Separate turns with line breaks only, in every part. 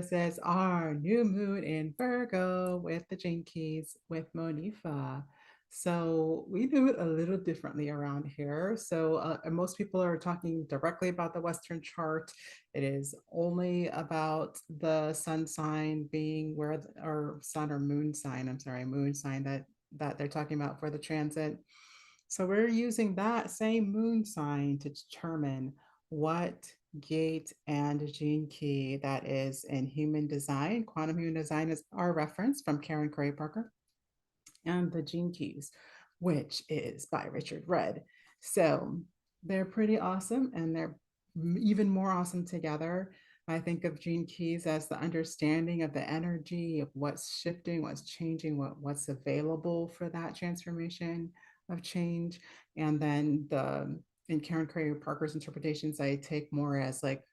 This is our new moon in Virgo with the Gene Keys with Monifa. So we do it a little differently around here. Most people are talking directly about the Western chart. It is only about the sun sign being or sun or moon sign. I'm sorry, moon sign that they're talking about for the transit. So we're using that same moon sign to determine what gate and gene key that is in human design. Quantum human design is our reference from Karen Cray Parker, and the gene keys, which is by Richard Rudd. So they're pretty awesome, and they're even more awesome together. I think of gene keys as the understanding of the energy of what's shifting, what's changing, what's available for that transformation of change. And then in Karen Cray Parker's interpretations, I take more as like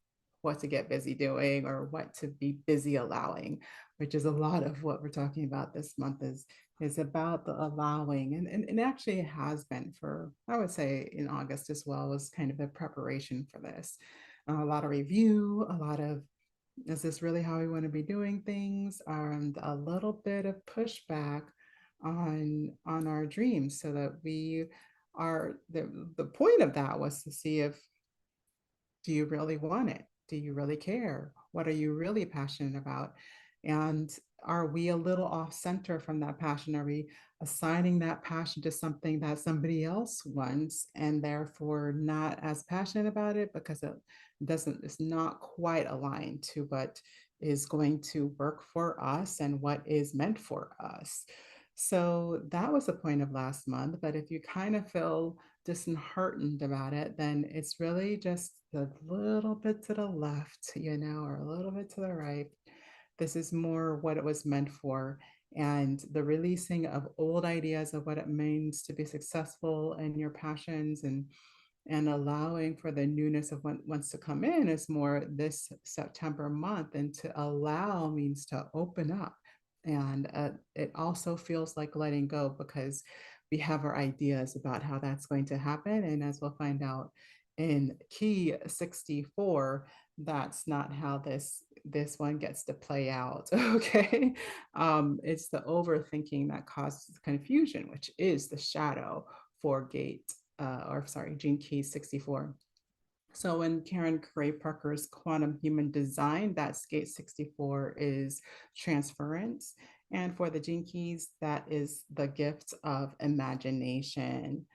what to get busy doing or what to be busy allowing, which is a lot of what we're talking about this month is about the allowing. And actually it has been for, I would say in August as well, was kind of the preparation for this. A lot of review, a lot of, is this really how we want to be doing things? And a little bit of pushback on our dreams so that we are, the point of that was to see if, do you really want it? Do you really care? What are you really passionate about? And are we a little off center from that passion? Are we assigning that passion to something that somebody else wants and therefore not as passionate about it because it's not quite aligned to what is going to work for us and what is meant for us? So that was the point of last month. But if you kind of feel disheartened about it, then it's really just a little bit to the left, or a little bit to the right. This is more what it was meant for. And the releasing of old ideas of what it means to be successful in your passions and allowing for the newness of what wants to come in is more this September month. And to allow means to open up. And it also feels like letting go because we have our ideas about how that's going to happen. And as we'll find out in key 64, that's not how this one gets to play out. Okay. It's the overthinking that causes confusion, which is the shadow for gate or sorry, Gene Key 64. So in Karen Cray Parker's Quantum Human Design, that gate 64 is transference. And for the Gene Keys, that is the gift of imagination.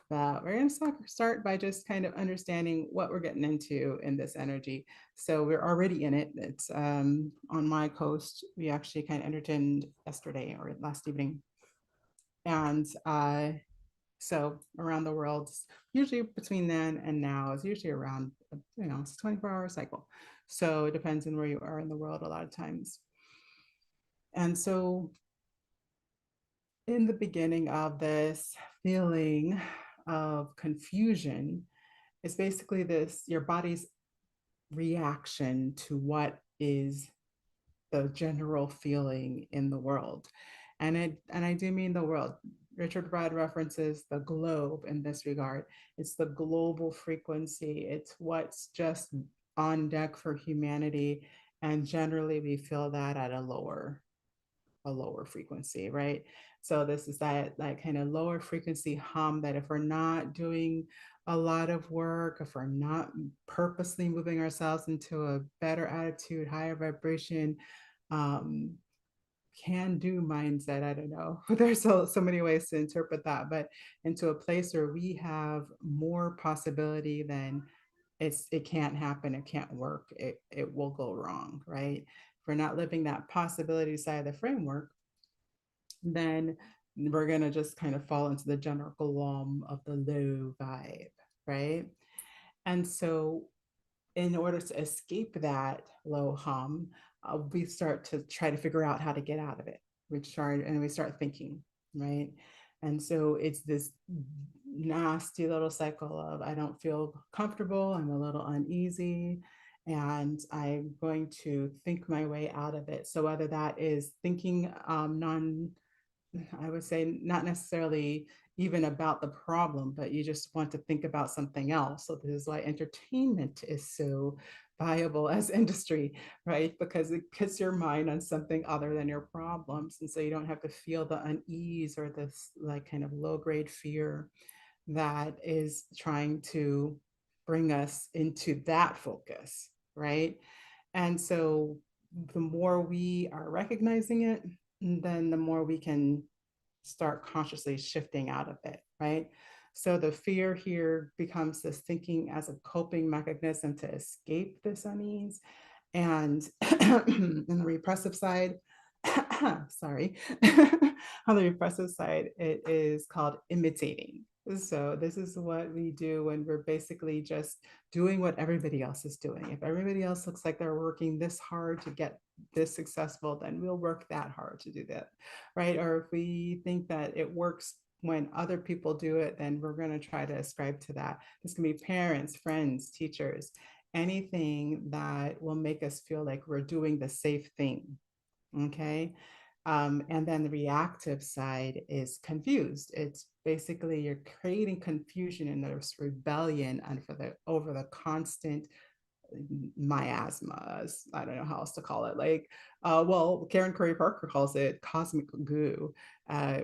But we're going to start by just kind of understanding what we're getting into in this energy. So we're already in it. It's on my coast. We actually kind of entered yesterday or last evening. And so around the world, usually between then and now is usually around, it's a 24-hour cycle. So it depends on where you are in the world a lot of times. And so in the beginning of this feeling of confusion, it's basically this, your body's reaction to what is the general feeling in the world. And I do mean the world. Richard Rudd references the globe in this regard. It's the global frequency. It's what's just on deck for humanity. And generally we feel that at a lower frequency, right? So this is that kind of lower frequency hum that if we're not doing a lot of work, if we're not purposely moving ourselves into a better attitude, higher vibration, um, can do mindset. I don't know. There's so many ways to interpret that, but into a place where we have more possibility than it can't happen, it can't work, it will go wrong, right? If we're not living that possibility side of the framework, then we're going to just kind of fall into the general glum of the low vibe, right? And so in order to escape that low hum, we start to try to figure out how to get out of it. We start thinking, right? And so it's this nasty little cycle of I don't feel comfortable, I'm a little uneasy, and I'm going to think my way out of it. So whether that is thinking I would say not necessarily even about the problem, but you just want to think about something else. So this is why entertainment is so viable as industry, right? Because it puts your mind on something other than your problems. And so you don't have to feel the unease or this like kind of low grade fear that is trying to bring us into that focus, right? And so the more we are recognizing it, then the more we can start consciously shifting out of it, right? So the fear here becomes this thinking as a coping mechanism to escape this unease. And in the repressive side, sorry, on the repressive side, it is called imitating. So this is what we do when we're basically just doing what everybody else is doing. If everybody else looks like they're working this hard to get this successful, then we'll work that hard to do that, right? Or if we think that it works when other people do it, then we're going to try to ascribe to that. This can be parents, friends, teachers, anything that will make us feel like we're doing the safe thing. Okay. And then the reactive side is confused. It's basically you're creating confusion and there's rebellion over the constant miasmas. I don't know how else to call it. Like, well, Karen Curry Parker calls it cosmic goo,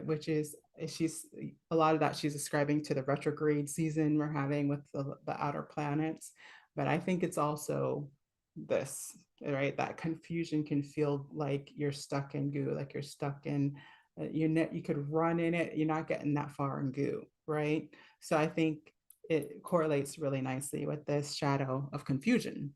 which is she's a lot of that she's ascribing to the retrograde season we're having with the outer planets. But I think it's also this, right? That confusion can feel like you're stuck in goo, like you're stuck in you could run in it, you're not getting that far in goo, right? So I think it correlates really nicely with this shadow of confusion.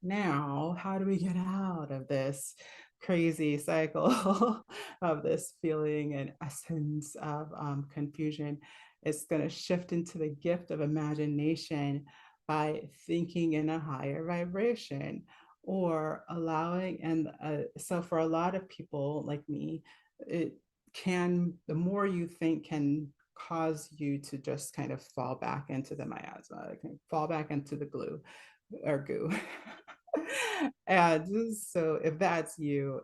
Now, how do we get out of this crazy cycle of this feeling and essence of confusion? It's going to shift into the gift of imagination by thinking in a higher vibration or allowing. And so, for a lot of people like me, it can, the more you think, can cause you to just kind of fall back into the miasma, fall back into the glue or goo. And so if that's you,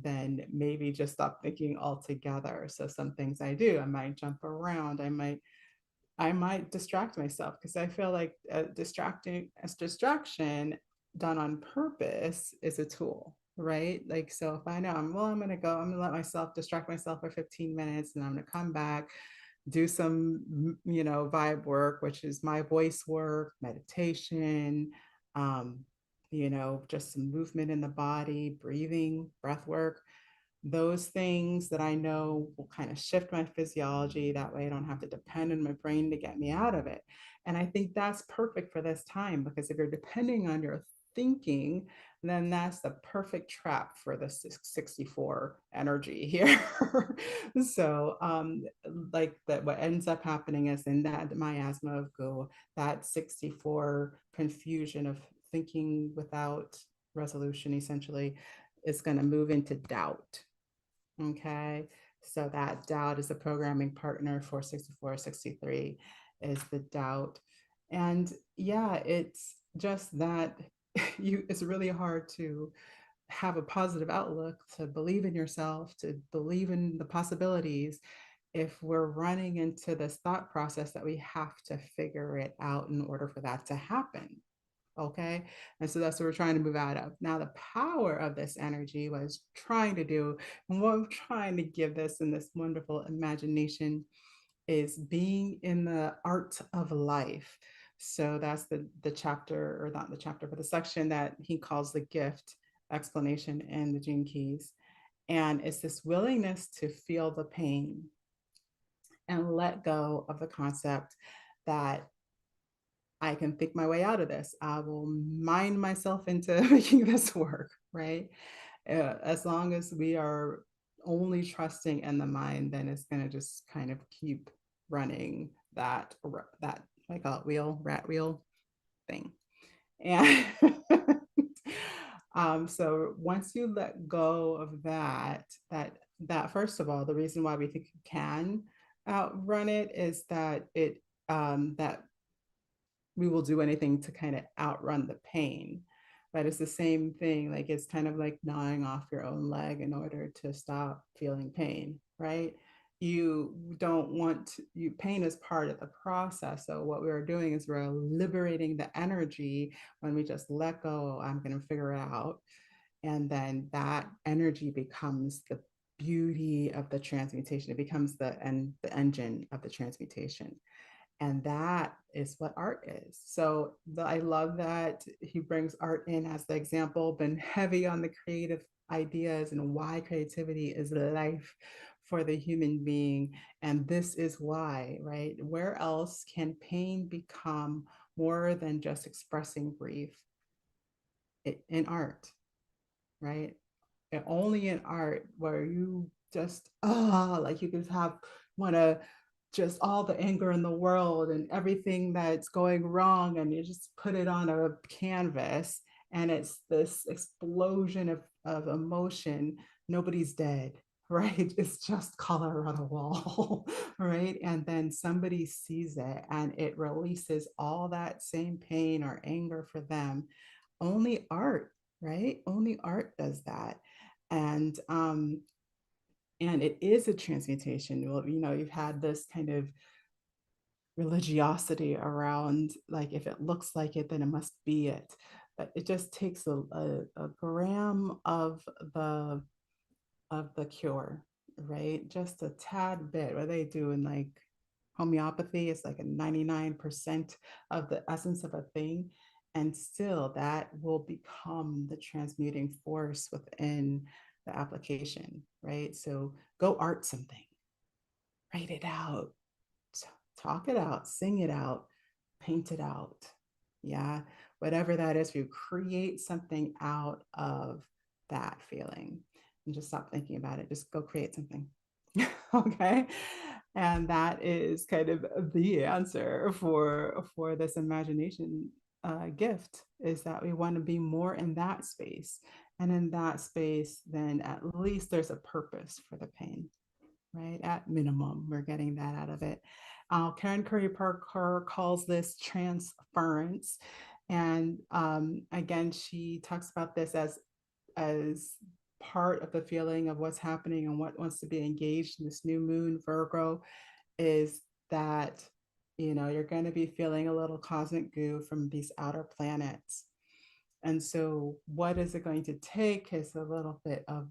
then maybe just stop thinking altogether. So some things I do, I might jump around, I might distract myself because I feel like distraction done on purpose is a tool, right? Like, so if I know I'm gonna let myself distract myself for 15 minutes and I'm gonna come back, do some, vibe work, which is my voice work, meditation, um, just some movement in the body, breathing, breath work, those things that I know will kind of shift my physiology. That way I don't have to depend on my brain to get me out of it. And I think that's perfect for this time because if you're depending on your thinking, then that's the perfect trap for the 64 energy here. So, like that, what ends up happening is in that miasma of go, that 64 confusion of thinking without resolution essentially is going to move into doubt. Okay. So that doubt is a programming partner for 64, 63 is the doubt. And yeah, it's just that it's really hard to have a positive outlook, to believe in yourself, to believe in the possibilities if we're running into this thought process that we have to figure it out in order for that to happen. Okay. And so that's what we're trying to move out of. Now, the power of this energy was trying to do, and what I'm trying to give this in this wonderful imagination is being in the art of life. So that's the chapter, or not the chapter, but the section that he calls the gift explanation in the Gene Keys. And it's this willingness to feel the pain and let go of the concept that I can think my way out of this. I will mind myself into making this work, right? As long as we are only trusting in the mind, then it's going to just kind of keep running that I call it rat wheel thing. And so once you let go of that first of all, the reason why we think you can outrun it is that that we will do anything to kind of outrun the pain. But it's the same thing. Like it's kind of like gnawing off your own leg in order to stop feeling pain, right? you don't want to, you pain is part of the process. So what we're doing is we're liberating the energy when we just let go. I'm going to figure it out, and then that energy becomes the beauty of the transmutation. It becomes the engine of the transmutation. And that is what art is. So I love that he brings art in as the example, been heavy on the creative ideas and why creativity is life for the human being. And this is why, right? Where else can pain become more than just expressing grief? In art, right? And only in art where you just, like you could have, want to just all the anger in the world and everything that's going wrong, and you just put it on a canvas, and it's this explosion of emotion. Nobody's dead, right? It's just color on a wall, right? And then somebody sees it and it releases all that same pain or anger for them. Only art, right? Only art does that. And and it is a transmutation. Well, you've had this kind of religiosity around, like, if it looks like it, then it must be it. But it just takes a gram the of the cure, right? Just a tad bit. What they do in like homeopathy, it's like a 99% of the essence of a thing. And still, that will become the transmuting force within the application, right? So go art something, write it out, talk it out, sing it out, paint it out. Yeah, whatever that is, you create something out of that feeling and just stop thinking about it. Just go create something. Okay. And that is kind of the answer for this imagination gift, is that we want to be more in that space. And in that space, then at least there's a purpose for the pain, right? At minimum, we're getting that out of it. Karen Curry Parker calls this transference. And again, she talks about this as part of the feeling of what's happening and what wants to be engaged in this new moon, Virgo, is that, you're going to be feeling a little cosmic goo from these outer planets. And so what is it going to take is a little bit of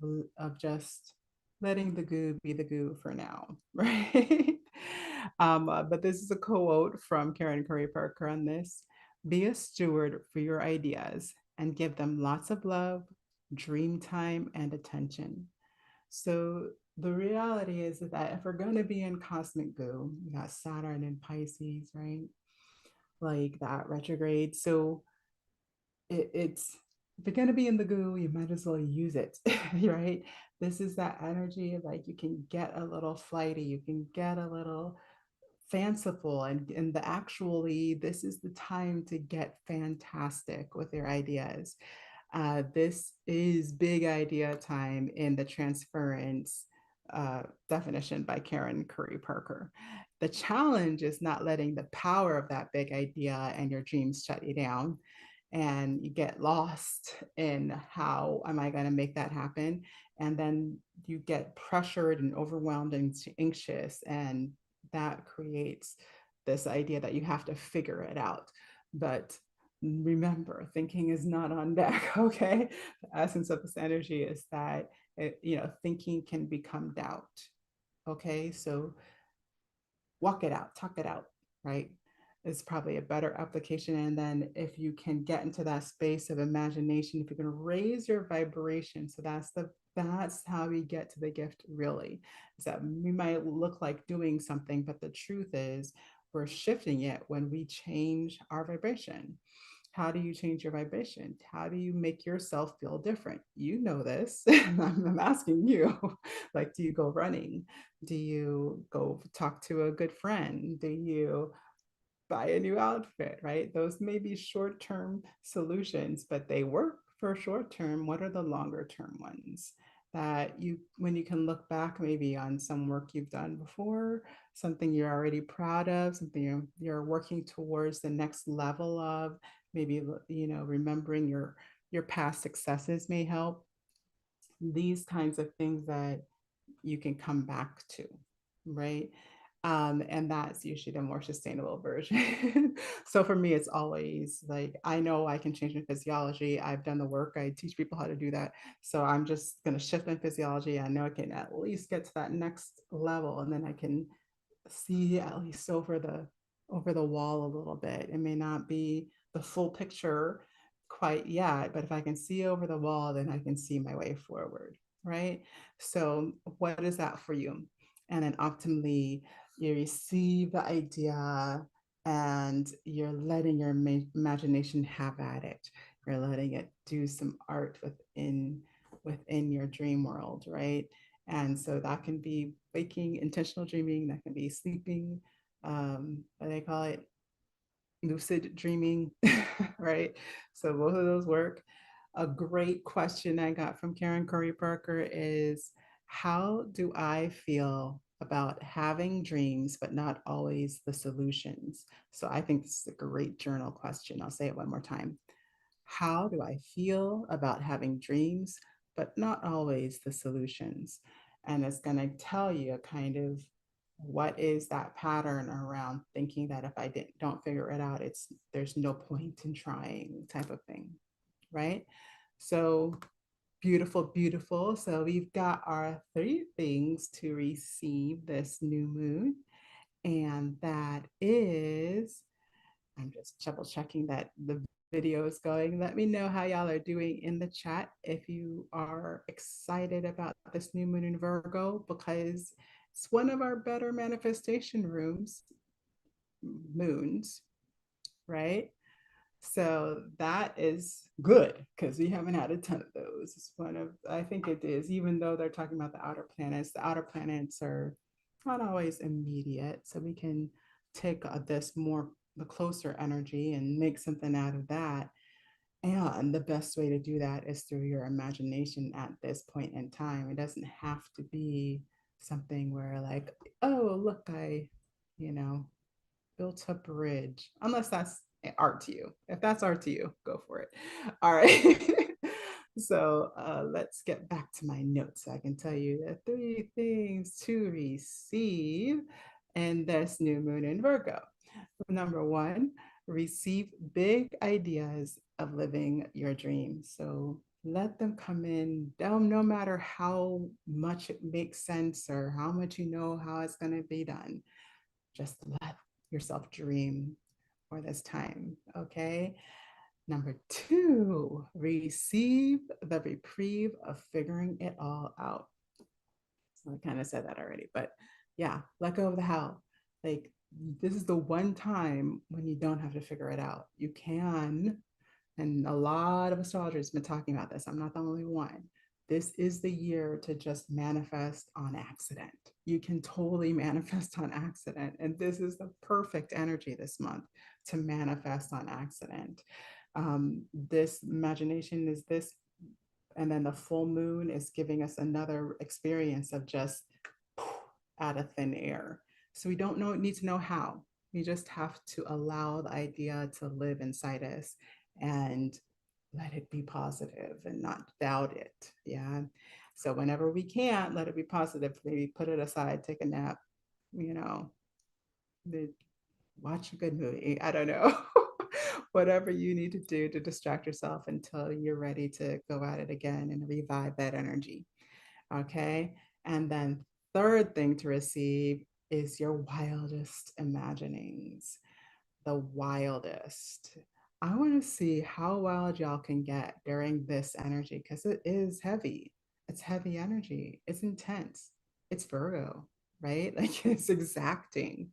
just letting the goo be the goo for now, right? But this is a quote from Karen Curry Parker on this. Be a steward for your ideas and give them lots of love, dream time, and attention. So the reality is that if we're going to be in cosmic goo, we got Saturn and Pisces, right? Like that retrograde. So it's, if you're going to be in the goo, you might as well use it, right? This is that energy of, like, you can get a little flighty, you can get a little fanciful, and the actually, this is the time to get fantastic with your ideas. This is big idea time in the transference definition by Karen Curry Parker. The challenge is not letting the power of that big idea and your dreams shut you down, and you get lost in how am I going to make that happen, and then you get pressured and overwhelmed and anxious, and that creates this idea that you have to figure it out. But remember, thinking is not on deck. Okay, the essence of this energy is that thinking can become doubt. Okay, so walk it out, talk it out, right? Is probably a better application. And then if you can get into that space of imagination, if you can raise your vibration, so that's how we get to the gift, really. Is that we might look like doing something, but the truth is we're shifting it when we change our vibration. How do you change your vibration? How do you make yourself feel different? You know this. I'm asking you. Like, do you go running? Do you go talk to a good friend? Do you buy a new outfit, right? Those may be short term solutions, but they work for short term. What are the longer term ones that when you can look back maybe on some work you've done before, something you're already proud of, something you're working towards the next level of, maybe, remembering your past successes may help. These kinds of things that you can come back to. right? And that's usually the more sustainable version. So for me, it's always like, I know I can change my physiology. I've done the work. I teach people how to do that. So I'm just going to shift my physiology. I know I can at least get to that next level, and then I can see at least over the wall a little bit. It may not be the full picture quite yet, but if I can see over the wall, then I can see my way forward, right? So what is that for you? And then optimally, you receive the idea and you're letting your imagination have at it. You're letting it do some art within your dream world, right? And so that can be waking, intentional dreaming, that can be sleeping, what do they call it? Lucid dreaming, right? So both of those work. A great question I got from Karen Curry Parker is, how do I feel about having dreams, but not always the solutions? So I think this is a great journal question. I'll say it one more time. How do I feel about having dreams, but not always the solutions? And it's going to tell you kind of what is that pattern around thinking that if don't figure it out, it's there's no point in trying type of thing, right? So beautiful, beautiful. So we've got our 3 things to receive this new moon, and that is, I'm just double checking that the video is going. Let me know how y'all are doing in the chat if you are excited about this new moon in Virgo, because it's one of our better manifestation moons, right? So that is good because we haven't had a ton of those. It's one of, I think it is, even though they're talking about the outer planets are not always immediate. So we can take this more, the closer energy and make something out of that. And the best way to do that is through your imagination at this point in time. It doesn't have to be something where, like, oh, look, you know, built a bridge, unless that's art to you. If that's art to you, go for it. All right. So let's get back to my notes so I can tell you the 3 things to receive in this new moon in Virgo. Number 1, receive big ideas of living your dreams. So let them come in down, no matter how much it makes sense or how much you know how it's going to be done. Just let yourself dream for this time, okay? Number 2, receive the reprieve of figuring it all out. So I kind of said that already, but yeah, let go of the how. Like, this is the one time when you don't have to figure it out. You can, and a lot of astrologers have been talking about this. I'm not the only one. This is the year to just manifest on accident. You can totally manifest on accident. And this is the perfect energy this month to manifest on accident. This imagination is this, and then the full moon is giving us another experience of just out of thin air. So we don't need to know how. We just have to allow the idea to live inside us and let it be positive and not doubt it. Yeah. So whenever we can't, let it be positive. Maybe put it aside, take a nap, you know, watch a good movie. I don't know. Whatever you need to do to distract yourself until you're ready to go at it again and revive that energy. Okay. And then, third thing to receive is your wildest imaginings. The wildest. I want to see how wild y'all can get during this energy because it is heavy. It's heavy energy. It's intense. It's Virgo, right? Like, it's exacting.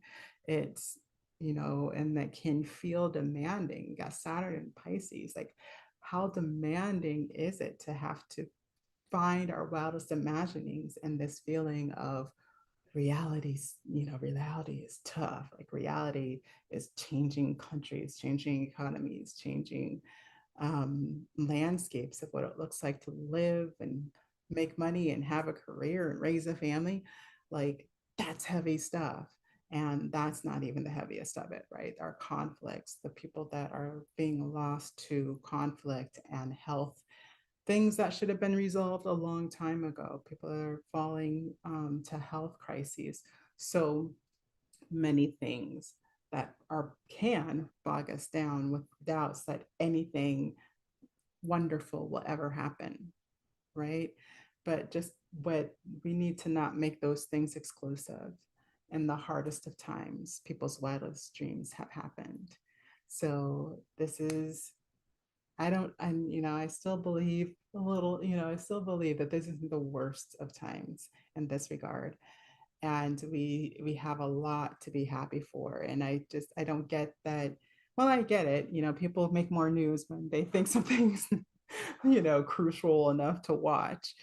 It's, and that can feel demanding. You got Saturn and Pisces. Like, how demanding is it to have to find our wildest imaginings and this feeling of reality is tough. Like, reality is changing countries, changing economies, changing landscapes of what it looks like to live and make money and have a career and raise a family. Like, that's heavy stuff. And that's not even the heaviest of it, right? Our conflicts, the people that are being lost to conflict and health, things that should have been resolved a long time ago. People are falling to health crises. So many things that are can bog us down with doubts that anything wonderful will ever happen, right? But just what we need to not make those things exclusive. In the hardest of times, people's wildest dreams have happened. So this is, I don't, and I still believe a little, I still believe that this isn't the worst of times in this regard. And we have a lot to be happy for. And I don't get that. Well, I get it. People make more news when they think something's crucial enough to watch.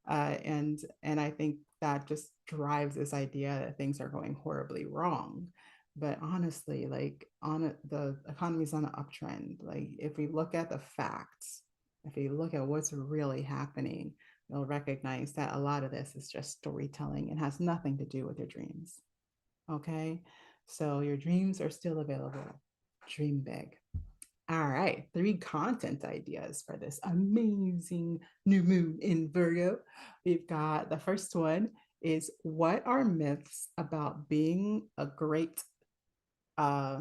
And I think that just drives this idea that things are going horribly wrong. But honestly, like the economy's on an uptrend. Like if we look at the facts, if we look at what's really happening, you'll recognize that a lot of this is just storytelling and has nothing to do with your dreams. Okay. So your dreams are still available. Dream big. All right, 3 content ideas for this amazing new moon in Virgo. We've got the first one is, what are myths about being a great uh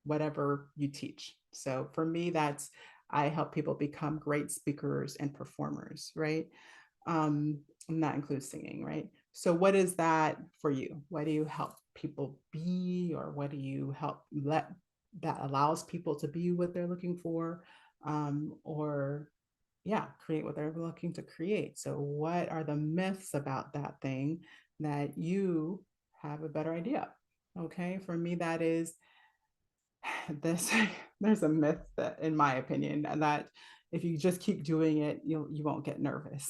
whatever you teach? So for me, that's, I help people become great speakers and performers, right? And that includes singing, right? So what is that for you? What do you help people be, or what do you help let that allows people to be what they're looking for? Or yeah, create what they're looking to create. So what are the myths about that thing that you have a better idea? Okay, for me, that is this. There's a myth that, in my opinion, that if you just keep doing it, you won't get nervous,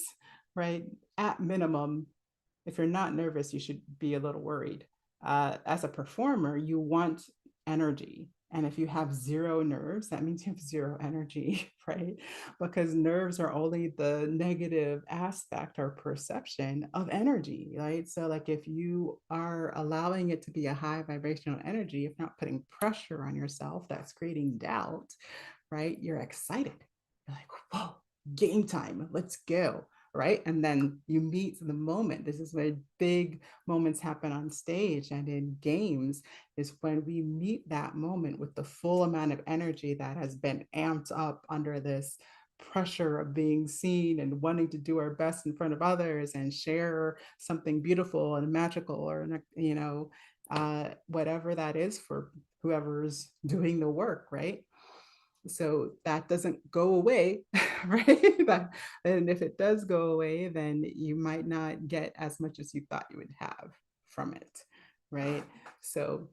right? At minimum, if you're not nervous, you should be a little worried. As a performer, you want energy. And if you have zero nerves, that means you have zero energy, right? Because nerves are only the negative aspect or perception of energy, right? So, like, if you are allowing it to be a high vibrational energy, if not putting pressure on yourself, that's creating doubt, right? You're excited. You're like, whoa, game time, let's go, right? And then you meet the moment. This is where big moments happen on stage and in games, is when we meet that moment with the full amount of energy that has been amped up under this pressure of being seen and wanting to do our best in front of others and share something beautiful and magical, or whatever that is for whoever's doing the work, right? So that doesn't go away, right? And if it does go away, then you might not get as much as you thought you would have from it, right? So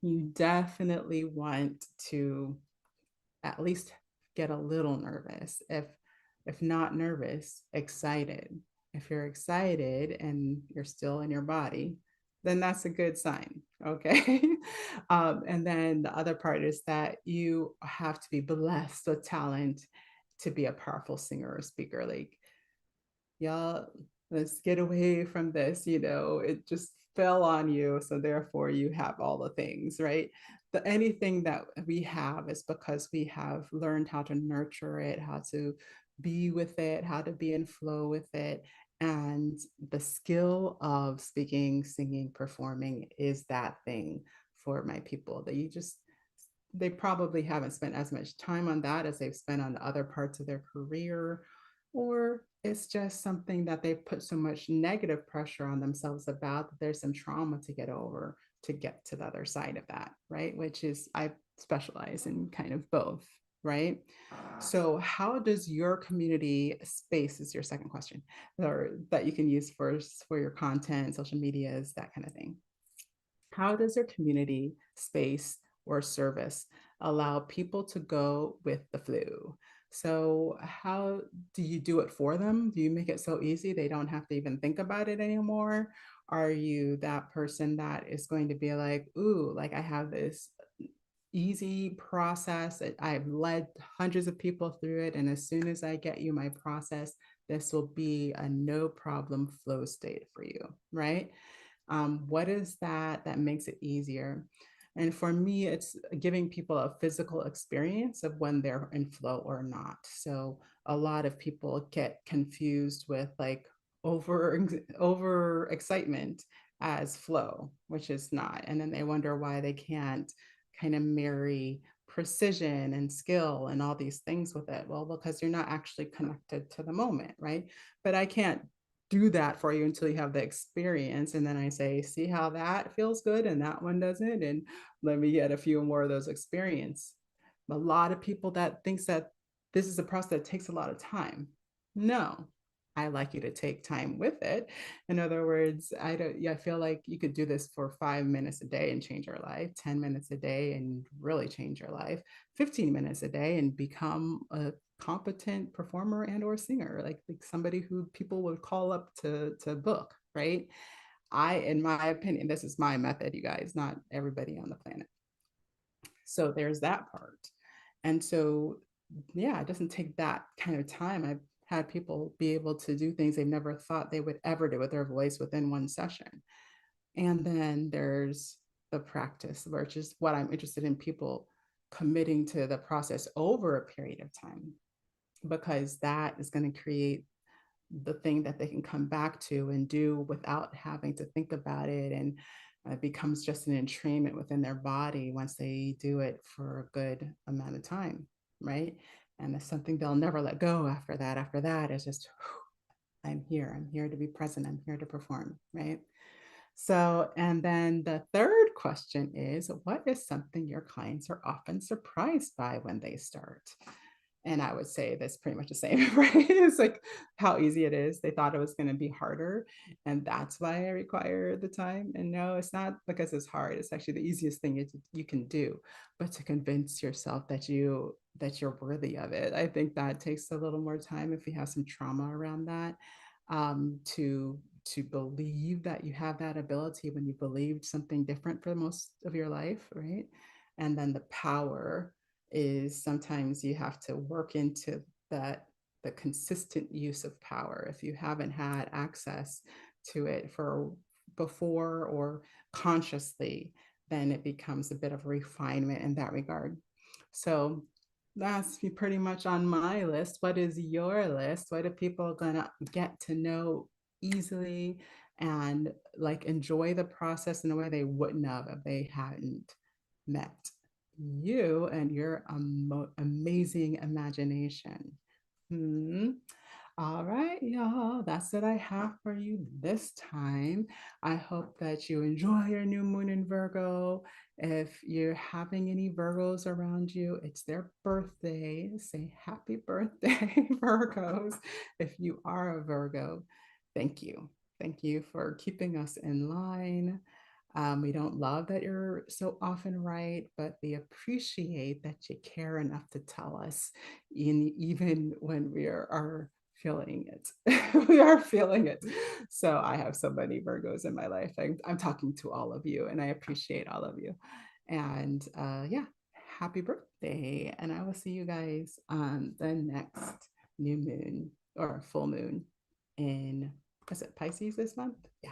you definitely want to at least get a little nervous. If not nervous, excited. If you're excited and you're still in your body, then that's a good sign. Okay. And then the other part is that you have to be blessed with talent to be a powerful singer or speaker. Like, y'all, let's get away from this. It just fell on you, so therefore you have all the things, right? Anything that we have is because we have learned how to nurture it, how to be with it, how to be in flow with it. And the skill of speaking, singing, performing is that thing for my people, that they probably haven't spent as much time on that as they've spent on the other parts of their career, or it's just something that they've put so much negative pressure on themselves about, that there's some trauma to get over to get to the other side of that, right? Which is, I specialize in kind of both, right? So how does your community space, is your second question, or that you can use for your content, social medias, that kind of thing. How does your community space or service allow people to go with the flu? So, how do you do it for them? Do you make it so easy they don't have to even think about it anymore? Are you that person that is going to be like, ooh, like I have this easy process. I've led hundreds of people through it. And as soon as I get you my process, this will be a no problem flow state for you, right? What is that makes it easier? And for me, it's giving people a physical experience of when they're in flow or not. So a lot of people get confused with like over excitement as flow, which is not. And then they wonder why they can't kind of marry precision and skill and all these things with it. Well, because you're not actually connected to the moment, right? But I can't do that for you until you have the experience. And then I say, see how that feels good and that one doesn't. And let me get a few more of those experience. A lot of people that thinks that this is a process that takes a lot of time. No, I like you to take time with it. In other words, I don't, yeah, I feel like you could do this for 5 minutes a day and change your life, 10 minutes a day and really change your life, 15 minutes a day and become a competent performer and or singer, like somebody who people would call up to book, right? In my opinion, this is my method, you guys, not everybody on the planet. So there's that part. And so, yeah, it doesn't take that kind of time. I've had people be able to do things they never thought they would ever do with their voice within one session. And then there's the practice, which is what I'm interested in, people committing to the process over a period of time, because that is going to create the thing that they can come back to and do without having to think about it. And it becomes just an entrainment within their body once they do it for a good amount of time, right? And it's something they'll never let go after that. After that, it's just, I'm here to be present, I'm here to perform, right? So, and then the third question is, what is something your clients are often surprised by when they start? And I would say that's pretty much the same, right? It's like how easy it is. They thought it was going to be harder. And that's why I require the time. And no, it's not because it's hard. It's actually the easiest thing you can do. But to convince yourself that you're worthy of it, I think that takes a little more time if you have some trauma around that. To believe that you have that ability when you believed something different for most of your life, right? And then the power is sometimes you have to work into that, the consistent use of power. If you haven't had access to it for before or consciously, then it becomes a bit of refinement in that regard. So that's pretty much on my list. What is your list? What are people gonna get to know easily and like enjoy the process in a way they wouldn't have if they hadn't met you and your amazing imagination? Hmm. All right, y'all. That's what I have for you this time. I hope that you enjoy your new moon in Virgo. If you're having any Virgos around you, it's their birthday. Say happy birthday, Virgos. If you are a Virgo, thank you. Thank you for keeping us in line. We don't love that you're so often right, but we appreciate that you care enough to tell us, even when we are feeling it. We are feeling it. So I have so many Virgos in my life. I'm talking to all of you, and I appreciate all of you. And yeah, happy birthday. And I will see you guys on the next new moon or full moon in, was it Pisces this month? Yeah.